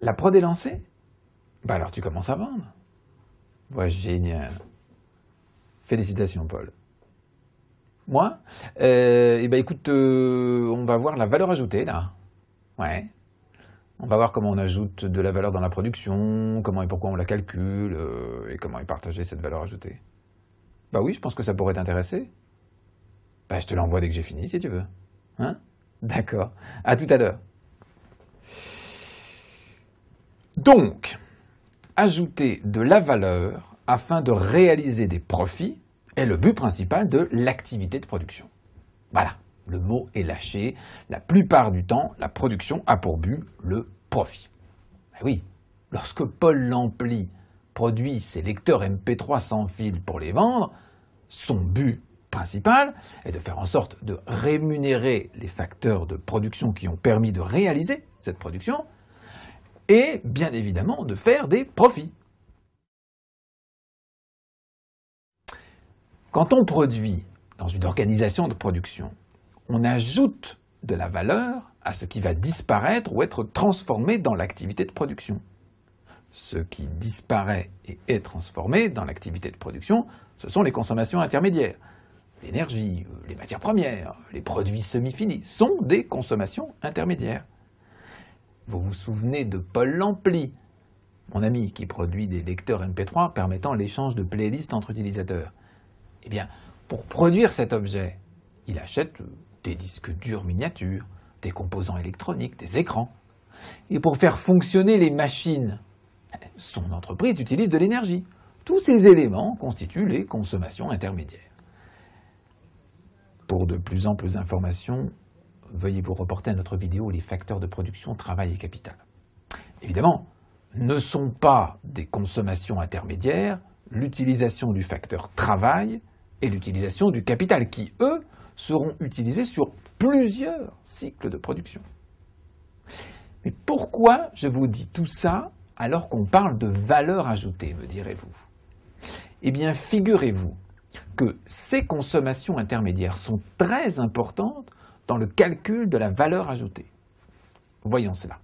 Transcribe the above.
La prod est lancée? Bah alors tu commences à vendre. Ouais, génial. Félicitations, Paul. Moi? Eh ben écoute, on va voir la valeur ajoutée, là. Ouais. On va voir comment on ajoute de la valeur dans la production, comment et pourquoi on la calcule, et comment est partagée cette valeur ajoutée. Bah oui, je pense que ça pourrait t'intéresser. Bah je te l'envoie dès que j'ai fini, si tu veux. Hein? D'accord. À tout à l'heure. Donc, ajouter de la valeur afin de réaliser des profits est le but principal de l'activité de production. Voilà, le mot est lâché. La plupart du temps, la production a pour but le profit. Ben oui, lorsque Paul Lampli produit ses lecteurs MP3 sans fil pour les vendre, son but principal est de faire en sorte de rémunérer les facteurs de production qui ont permis de réaliser cette production et bien évidemment de faire des profits. Quand on produit dans une organisation de production, on ajoute de la valeur à ce qui va disparaître ou être transformé dans l'activité de production. Ce qui disparaît et est transformé dans l'activité de production, ce sont les consommations intermédiaires. L'énergie, les matières premières, les produits semi-finis sont des consommations intermédiaires. Vous vous souvenez de Paul Lampli, mon ami qui produit des lecteurs MP3 permettant l'échange de playlists entre utilisateurs. Eh bien, pour produire cet objet, il achète des disques durs miniatures, des composants électroniques, des écrans. Et pour faire fonctionner les machines, son entreprise utilise de l'énergie. Tous ces éléments constituent les consommations intermédiaires. Pour de plus amples informations, veuillez vous reporter à notre vidéo « Les facteurs de production, travail et capital ». Évidemment, ne sont pas des consommations intermédiaires l'utilisation du facteur travail et l'utilisation du capital qui, eux, seront utilisés sur plusieurs cycles de production. Mais pourquoi je vous dis tout ça alors qu'on parle de valeur ajoutée, me direz-vous? Eh bien, figurez-vous que ces consommations intermédiaires sont très importantes dans le calcul de la valeur ajoutée. Voyons cela.